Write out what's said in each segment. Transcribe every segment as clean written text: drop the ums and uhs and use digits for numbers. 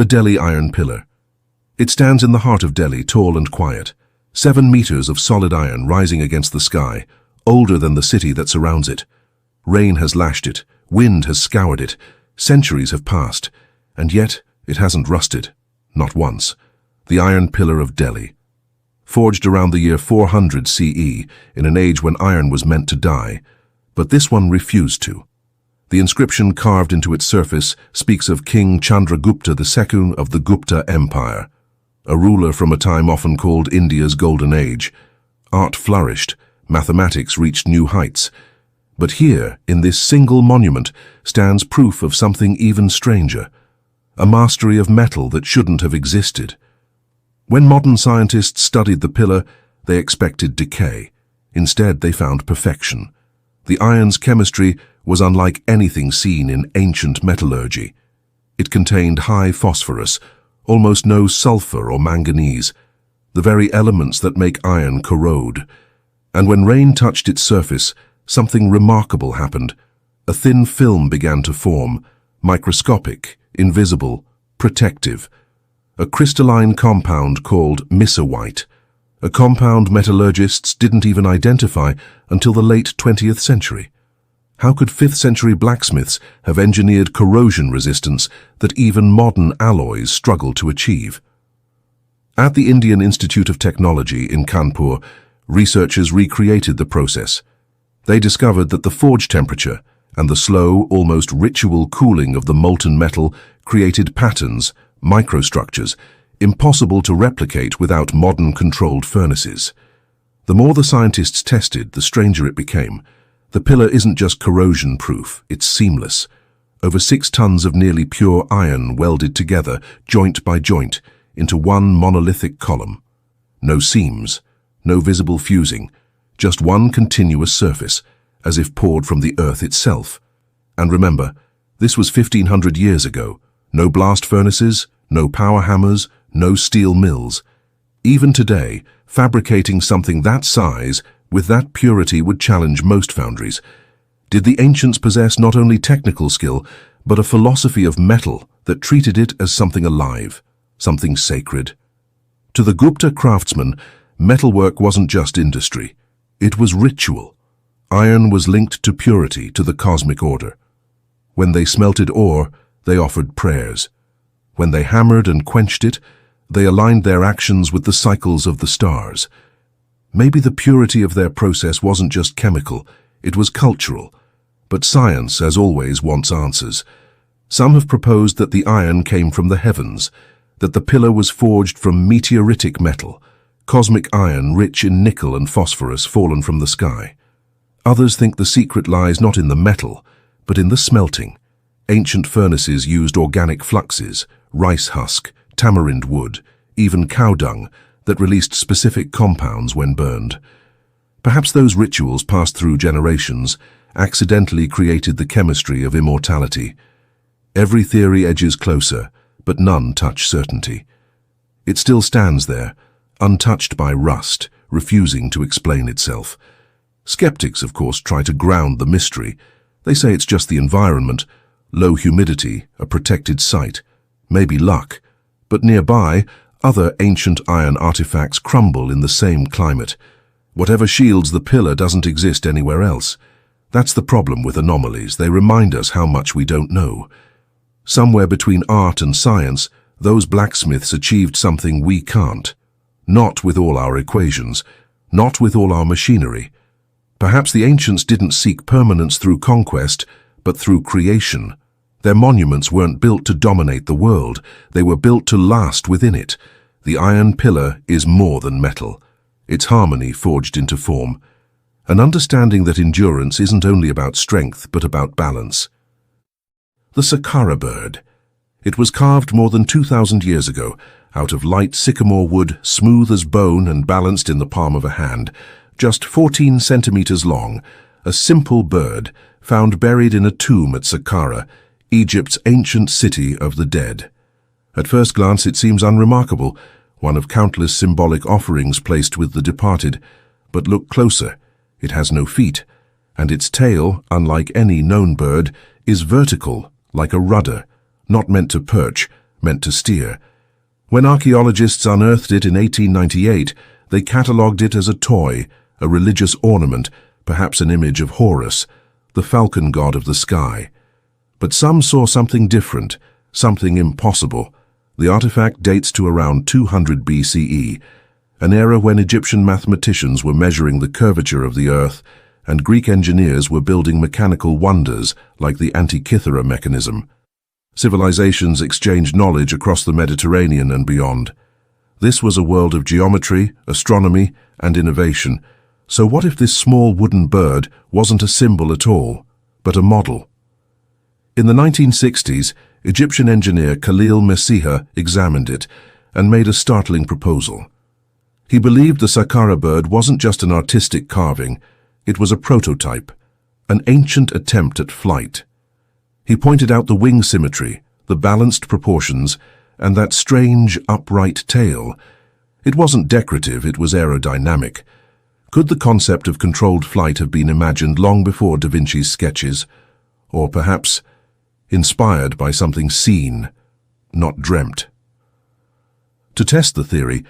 The Delhi Iron Pillar. It stands in the heart of Delhi, tall and quiet. 7 meters of solid iron rising against the sky, older than the city that surrounds it. Rain has lashed it, wind has scoured it, centuries have passed, and yet it hasn't rusted, not once. The Iron Pillar of Delhi. Forged around the year 400 CE, in an age when iron was meant to die, but this one refused to. The inscription carved into its surface speaks of King Chandragupta II of the Gupta Empire, a ruler from a time often called India's Golden Age. Art flourished, mathematics reached new heights. But here, in this single monument, stands proof of something even stranger, a mastery of metal that shouldn't have existed. When modern scientists studied the pillar, they expected decay. Instead, they found perfection. The iron's chemistry was unlike anything seen in ancient metallurgy. It contained high phosphorus, almost no sulfur or manganese, the very elements that make iron corrode. And when rain touched its surface, something remarkable happened. A thin film began to form, microscopic, invisible, protective. A crystalline compound called misawhite, a compound metallurgists didn't even identify until the late 20th century. How could 5th century blacksmiths have engineered corrosion resistance that even modern alloys struggle to achieve? At the Indian Institute of Technology in Kanpur, researchers recreated the process. They discovered that the forge temperature and the slow, almost ritual cooling of the molten metal created patterns, microstructures, impossible to replicate without modern controlled furnaces. The more the scientists tested, the stranger it became. The pillar isn't just corrosion-proof, it's seamless. Over 6 tons of nearly pure iron welded together, joint by joint, into one monolithic column. No seams, no visible fusing, just one continuous surface, as if poured from the earth itself. And remember, this was 1500 years ago. No blast furnaces, no power hammers, no steel mills. Even today, fabricating something that size, with that purity, would challenge most foundries. Did the ancients possess not only technical skill, but a philosophy of metal that treated it as something alive, something sacred? To the Gupta craftsmen, metalwork wasn't just industry. It was ritual. Iron was linked to purity, to the cosmic order. When they smelted ore, they offered prayers. When they hammered and quenched it, they aligned their actions with the cycles of the stars. Maybe the purity of their process wasn't just chemical, it was cultural. But science, as always, wants answers. Some have proposed that the iron came from the heavens, that the pillar was forged from meteoritic metal, cosmic iron rich in nickel and phosphorus fallen from the sky. Others think the secret lies not in the metal, but in the smelting. Ancient furnaces used organic fluxes, rice husk, tamarind wood, even cow dung, that released specific compounds when burned. Perhaps those rituals passed through generations, accidentally created the chemistry of immortality. Every theory edges closer, but none touch certainty. It still stands there, untouched by rust, refusing to explain itself. Skeptics, of course, try to ground the mystery. They say it's just the environment, low humidity, a protected site, maybe luck. But nearby, other ancient iron artifacts crumble in the same climate. Whatever shields the pillar doesn't exist anywhere else. That's the problem with anomalies. They remind us how much we don't know. Somewhere between art and science, those blacksmiths achieved something we can't. Not with all our equations, not with all our machinery. Perhaps the ancients didn't seek permanence through conquest, but through creation. Their monuments weren't built to dominate the world, they were built to last within it. The iron pillar is more than metal. It's harmony forged into form. An understanding that endurance isn't only about strength, but about balance. The Sakara bird. It was carved more than 2,000 years ago, out of light sycamore wood, smooth as bone and balanced in the palm of a hand. Just 14 centimeters long, a simple bird found buried in a tomb at Sakara, Egypt's ancient city of the dead. At first glance it seems unremarkable, one of countless symbolic offerings placed with the departed. But look closer, it has no feet, and its tail, unlike any known bird, is vertical, like a rudder, not meant to perch, meant to steer. When archaeologists unearthed it in 1898, they catalogued it as a toy, a religious ornament, perhaps an image of Horus, the falcon god of the sky. But some saw something different, something impossible. The artifact dates to around 200 BCE, an era when Egyptian mathematicians were measuring the curvature of the earth and Greek engineers were building mechanical wonders like the Antikythera mechanism. Civilizations exchanged knowledge across the Mediterranean and beyond. This was a world of geometry, astronomy, and innovation. So what if this small wooden bird wasn't a symbol at all, but a model? In the 1960s, Egyptian engineer Khalil Messiha examined it and made a startling proposal. He believed the Sakara bird wasn't just an artistic carving, it was a prototype, an ancient attempt at flight. He pointed out the wing symmetry, the balanced proportions, and that strange, upright tail. It wasn't decorative, it was aerodynamic. Could the concept of controlled flight have been imagined long before Da Vinci's sketches? Or perhaps inspired by something seen, not dreamt? To test the theory,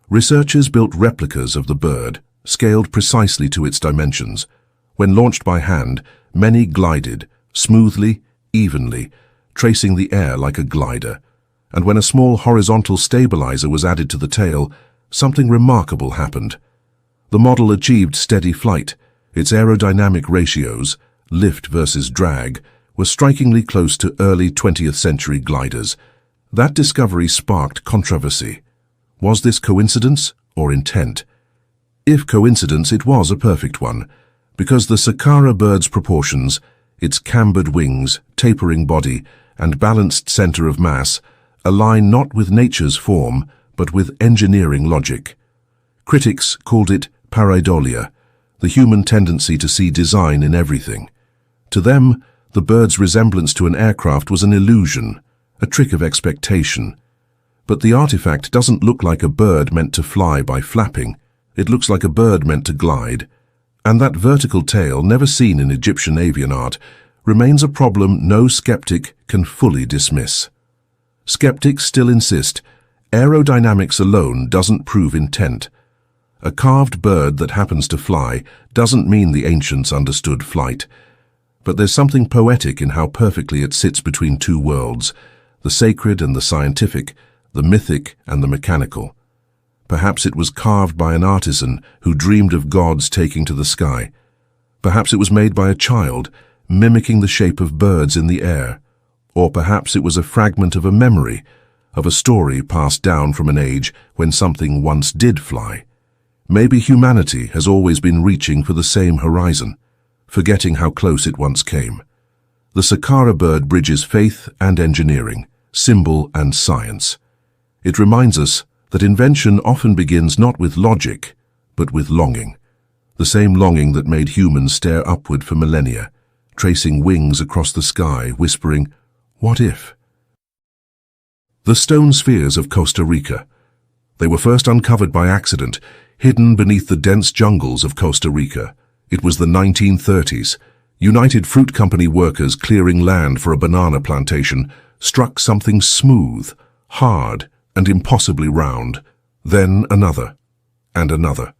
researchers built replicas of the bird, scaled precisely to its dimensions. When launched by hand, many glided, smoothly, evenly, tracing the air like a glider. And when a small horizontal stabilizer was added to the tail, something remarkable happened. The model achieved steady flight. Its aerodynamic ratios, lift versus drag, were strikingly close to early 20th century gliders. That discovery sparked controversy. Was this coincidence or intent? If coincidence, it was a perfect one, because the Sakara bird's proportions, its cambered wings, tapering body, and balanced center of mass, align not with nature's form, but with engineering logic. Critics called it pareidolia, the human tendency to see design in everything. To them, the bird's resemblance to an aircraft was an illusion, a trick of expectation. But the artifact doesn't look like a bird meant to fly by flapping. It looks like a bird meant to glide. And that vertical tail, never seen in Egyptian avian art, remains a problem no skeptic can fully dismiss. Skeptics still insist aerodynamics alone doesn't prove intent. A carved bird that happens to fly doesn't mean the ancients understood flight. But there's something poetic in how perfectly it sits between two worlds, the sacred and the scientific, the mythic and the mechanical. Perhaps it was carved by an artisan who dreamed of gods taking to the sky. Perhaps it was made by a child, mimicking the shape of birds in the air. Or perhaps it was a fragment of a memory, of a story passed down from an age when something once did fly. Maybe humanity has always been reaching for the same horizon, forgetting how close it once came. The Sakara bird bridges faith and engineering, symbol and science. It reminds us that invention often begins not with logic, but with longing. The same longing that made humans stare upward for millennia, tracing wings across the sky, whispering, "What if?" The stone spheres of Costa Rica. They were first uncovered by accident, hidden beneath the dense jungles of Costa Rica. It was the 1930s. United Fruit Company workers clearing land for a banana plantation struck something smooth, hard, and impossibly round, then another, and another.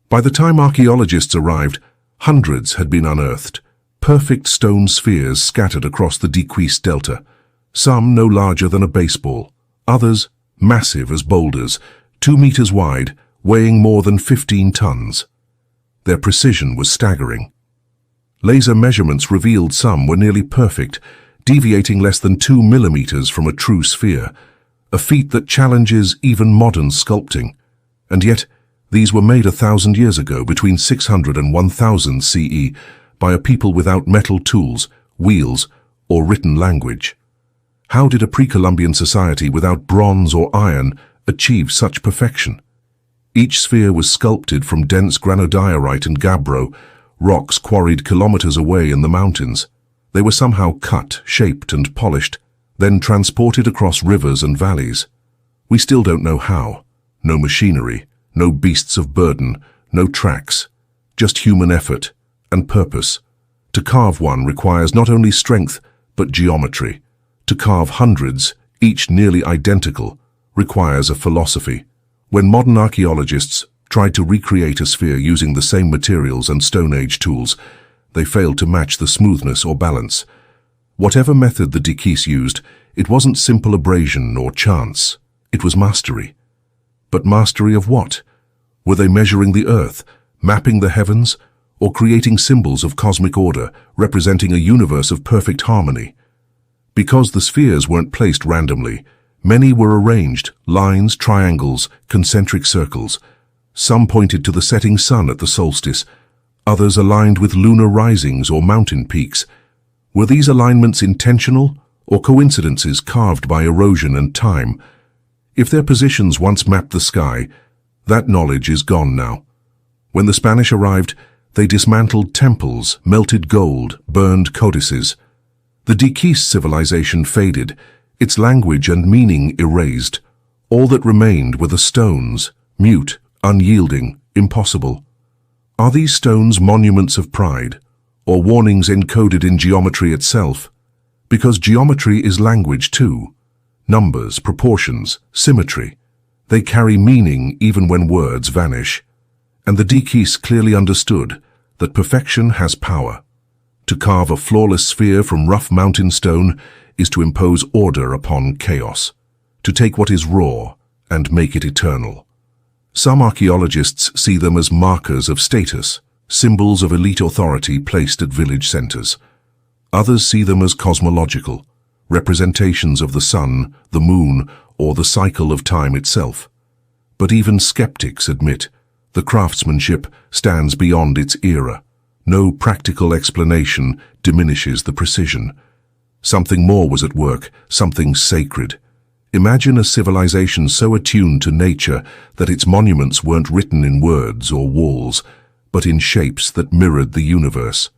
By the time archaeologists arrived, hundreds had been unearthed, perfect stone spheres scattered across the Defy Delta, some no larger than a baseball, others massive as boulders, 2 meters wide, weighing more than 15 tons. Their precision was staggering. Laser measurements revealed some were nearly perfect, deviating less than 2 millimeters from a true sphere, a feat that challenges even modern sculpting. And yet, these were made 1,000 years ago, between 600 and 1000 CE, by a people without metal tools, wheels, or written language. How did a pre-Columbian society without bronze or iron achieve such perfection? Each sphere was sculpted from dense granodiorite and gabbro, rocks quarried kilometers away in the mountains. They were somehow cut, shaped, and polished, then transported across rivers and valleys. We still don't know how. No machinery, no beasts of burden, no tracks, just human effort and purpose. To carve one requires not only strength, but geometry. To carve hundreds, each nearly identical, requires a philosophy. When modern archaeologists tried to recreate a sphere using the same materials and Stone Age tools, they failed to match the smoothness or balance. Whatever method the deceased used, it wasn't simple abrasion or chance. It was mastery. But mastery of what? Were they measuring the earth, mapping the heavens, or creating symbols of cosmic order, representing a universe of perfect harmony? Because the spheres weren't placed randomly, many were arranged, lines, triangles, concentric circles. Some pointed to the setting sun at the solstice, others aligned with lunar risings or mountain peaks. Were these alignments intentional, or coincidences carved by erosion and time? If their positions once mapped the sky, that knowledge is gone now. When the Spanish arrived, they dismantled temples, melted gold, burned codices. The deceased civilization faded, its language and meaning erased. All that remained were the stones, mute, unyielding, impossible. Are these stones monuments of pride, or warnings encoded in geometry itself? Because geometry is language too. Numbers, proportions, symmetry. They carry meaning even when words vanish. And the deceased clearly understood that perfection has power. To carve a flawless sphere from rough mountain stone is to impose order upon chaos, to take what is raw and make it eternal. Some archaeologists see them as markers of status, symbols of elite authority placed at village centers. Others see them as cosmological, representations of the sun, the moon, or the cycle of time itself. But even skeptics admit the craftsmanship stands beyond its era. No practical explanation diminishes the precision. Something more was at work, something sacred. Imagine a civilization so attuned to nature that its monuments weren't written in words or walls, but in shapes that mirrored the universe.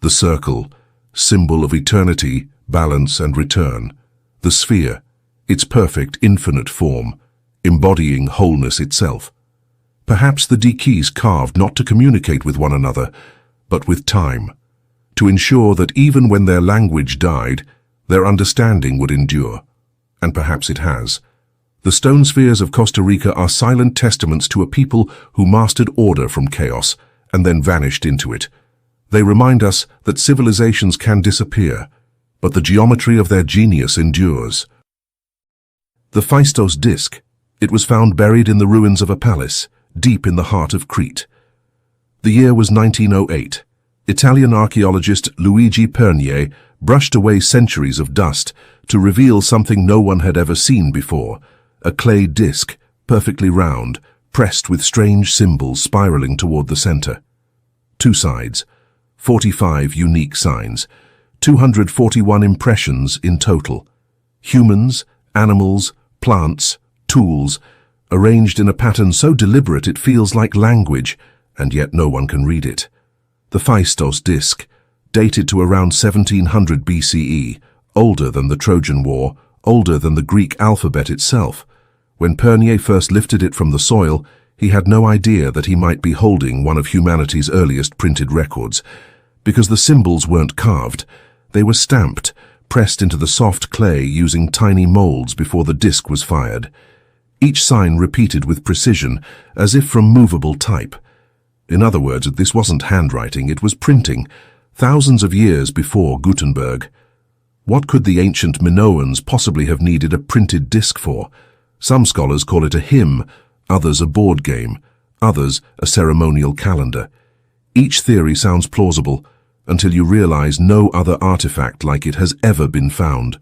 The circle, symbol of eternity, balance and return. The sphere, its perfect infinite form, embodying wholeness itself. Perhaps the deceased carved not to communicate with one another, but with time, to ensure that even when their language died, their understanding would endure. And perhaps it has. The stone spheres of Costa Rica are silent testaments to a people who mastered order from chaos and then vanished into it. They remind us that civilizations can disappear, but the geometry of their genius endures. The Phaistos disc. It was found buried in the ruins of a palace, deep in the heart of Crete. The year was 1908. Italian archaeologist Luigi Pernier brushed away centuries of dust to reveal something no one had ever seen before, a clay disc, perfectly round, pressed with strange symbols spiraling toward the center. Two sides, 45 unique signs, 241 impressions in total. Humans, animals, plants, tools, arranged in a pattern so deliberate it feels like language, and yet no one can read it. The Phaistos disc, dated to around 1700 BCE, older than the Trojan War, older than the Greek alphabet itself. When Pernier first lifted it from the soil, he had no idea that he might be holding one of humanity's earliest printed records. Because the symbols weren't carved, they were stamped, pressed into the soft clay using tiny molds before the disc was fired. Each sign repeated with precision, as if from movable type. In other words, this wasn't handwriting, it was printing, thousands of years before Gutenberg. What could the ancient Minoans possibly have needed a printed disc for? Some scholars call it a hymn, others a board game, others a ceremonial calendar. Each theory sounds plausible until you realize no other artifact like it has ever been found.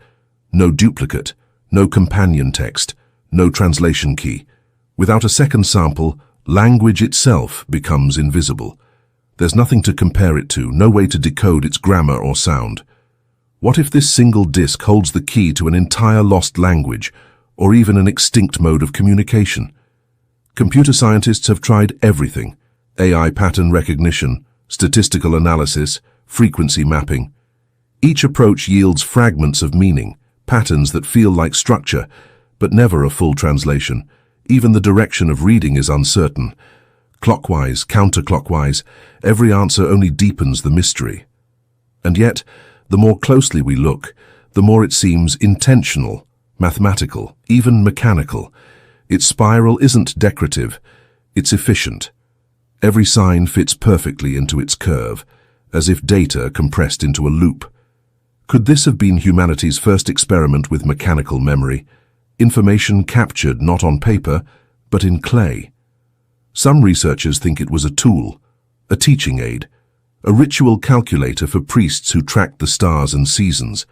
No duplicate, no companion text, no translation key. Without a second sample, language itself becomes invisible. There's nothing to compare it to, no way to decode its grammar or sound. What if this single disc holds the key to an entire lost language, or even an extinct mode of communication? Computer scientists have tried everything: AI pattern recognition, statistical analysis, frequency mapping. Each approach yields fragments of meaning, patterns that feel like structure, but never a full translation. Even the direction of reading is uncertain. Clockwise, counterclockwise, every answer only deepens the mystery. And yet, the more closely we look, the more it seems intentional, mathematical, even mechanical. Its spiral isn't decorative, it's efficient. Every sign fits perfectly into its curve, as if data compressed into a loop. Could this have been humanity's first experiment with mechanical memory? Information captured not on paper, but in clay. Some researchers think it was a tool, a teaching aid, a ritual calculator for priests who tracked the stars and seasons.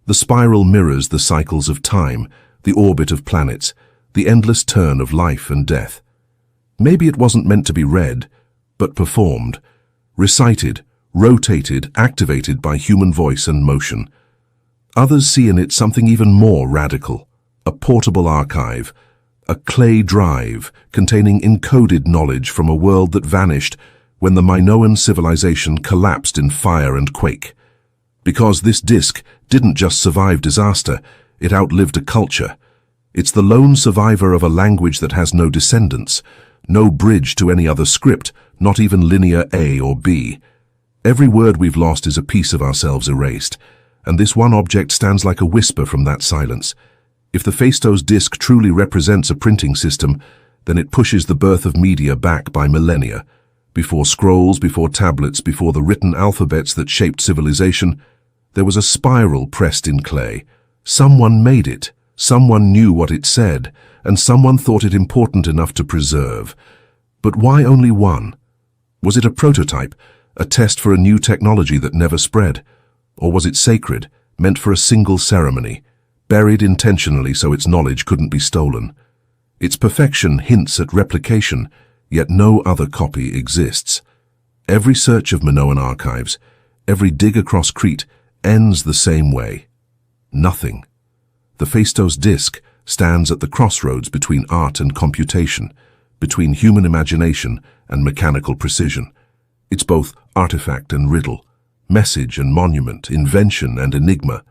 The spiral mirrors the cycles of time, the orbit of planets, the endless turn of life and death. Maybe it wasn't meant to be read, but performed, recited, rotated, activated by human voice and motion. Others see in it something even more radical, a portable archive, a clay drive containing encoded knowledge from a world that vanished when the Minoan civilization collapsed in fire and quake. Because this disk didn't just survive disaster, it outlived a culture. It's the lone survivor of a language that has no descendants, no bridge to any other script, not even linear A or B. Every word we've lost is a piece of ourselves erased, and this one object stands like a whisper from that silence. If the Phaistos disk truly represents a printing system, then it pushes the birth of media back by millennia. Before scrolls, before tablets, before the written alphabets that shaped civilization, there was a spiral pressed in clay. Someone made it, someone knew what it said, and someone thought it important enough to preserve. But why only one? Was it a prototype, a test for a new technology that never spread? Or was it sacred, meant for a single ceremony, buried intentionally so its knowledge couldn't be stolen? Its perfection hints at replication, yet no other copy exists. Every search of Minoan archives, every dig across Crete, ends the same way. Nothing. The Phaistos disk stands at the crossroads between art and computation, between human imagination and mechanical precision. It's both artifact and riddle, message and monument, invention and enigma.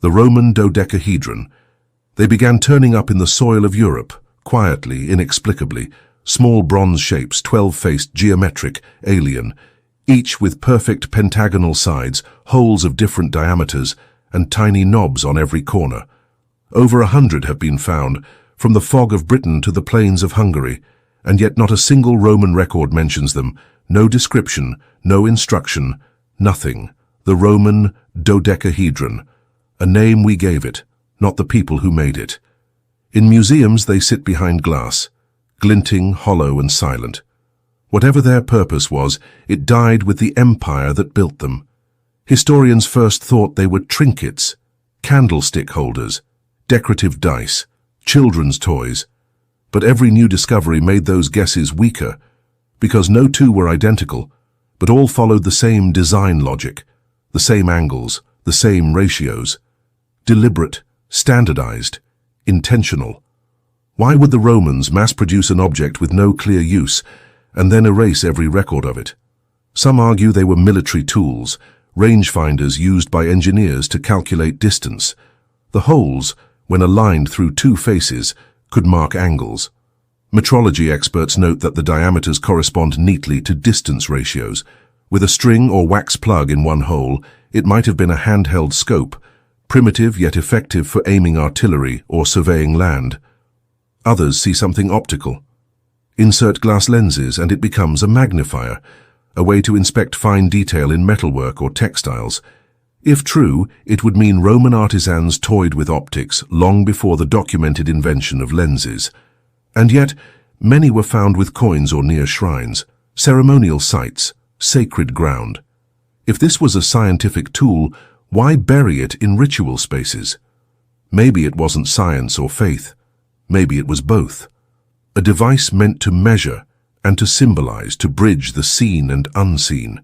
The Roman dodecahedron. They began turning up in the soil of Europe, quietly, inexplicably, small bronze shapes, 12-faced, geometric, alien, each with perfect pentagonal sides, holes of different diameters, and tiny knobs on every corner. Over 100 have been found, from the fog of Britain to the plains of Hungary, and yet not a single Roman record mentions them. No description, no instruction, nothing. The Roman dodecahedron, a name we gave it, not the people who made it. In museums they sit behind glass, glinting, hollow and silent. Whatever their purpose was, it died with the empire that built them. Historians first thought they were trinkets, candlestick holders, decorative dice, children's toys. But every new discovery made those guesses weaker, because no two were identical, but all followed the same design logic, the same angles, the same ratios. Deliberate, standardized, intentional. Why would the Romans mass-produce an object with no clear use, and then erase every record of it? Some argue they were military tools, rangefinders used by engineers to calculate distance. The holes, when aligned through two faces, could mark angles. Metrology experts note that the diameters correspond neatly to distance ratios. With a string or wax plug in one hole, it might have been a handheld scope, primitive yet effective for aiming artillery or surveying land. Others see something optical. Insert glass lenses and it becomes a magnifier, a way to inspect fine detail in metalwork or textiles. If true, it would mean Roman artisans toyed with optics long before the documented invention of lenses. And yet, many were found with coins or near shrines, ceremonial sites, sacred ground. If this was a scientific tool, why bury it in ritual spaces? Maybe it wasn't science or faith. Maybe it was both. A device meant to measure and to symbolize, to bridge the seen and unseen.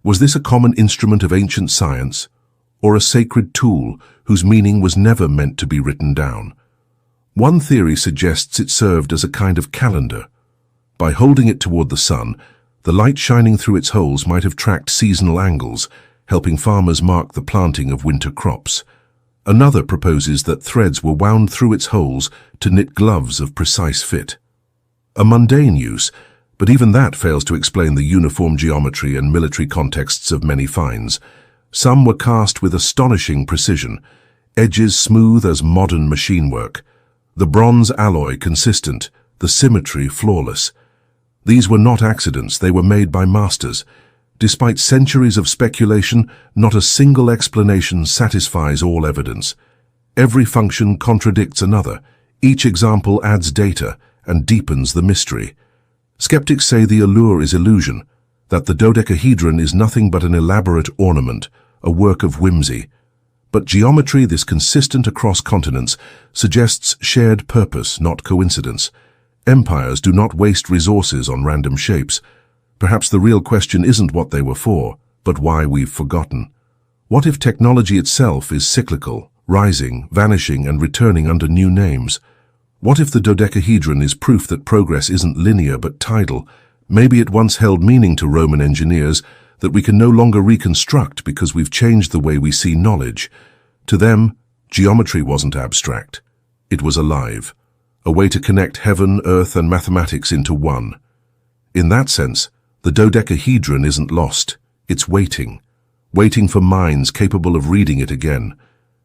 Was this a common instrument of ancient science, or a sacred tool whose meaning was never meant to be written down? One theory suggests it served as a kind of calendar. By holding it toward the sun, the light shining through its holes might have tracked seasonal angles, helping farmers mark the planting of winter crops. Another proposes that threads were wound through its holes to knit gloves of precise fit. A mundane use, but even that fails to explain the uniform geometry and military contexts of many finds. Some were cast with astonishing precision, edges smooth as modern machine work, the bronze alloy consistent, the symmetry flawless. These were not accidents, they were made by masters. Despite centuries of speculation, not a single explanation satisfies all evidence. Every function contradicts another. Each example adds data and deepens the mystery. Skeptics say the allure is illusion, that the dodecahedron is nothing but an elaborate ornament, a work of whimsy. But geometry, this consistent across continents, suggests shared purpose, not coincidence. Empires do not waste resources on random shapes. Perhaps the real question isn't what they were for, but why we've forgotten. What if technology itself is cyclical, rising, vanishing, and returning under new names? What if the dodecahedron is proof that progress isn't linear but tidal? Maybe it once held meaning to Roman engineers that we can no longer reconstruct because we've changed the way we see knowledge. To them, geometry wasn't abstract. It was alive, a way to connect heaven, earth, and mathematics into one. In that sense, the dodecahedron isn't lost. It's waiting for minds capable of reading it again.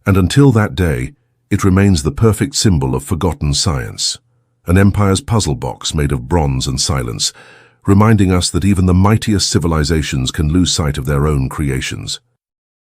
And until that day, it remains the perfect symbol of forgotten science, an empire's puzzle box made of bronze and silence, reminding us that even the mightiest civilizations can lose sight of their own creations.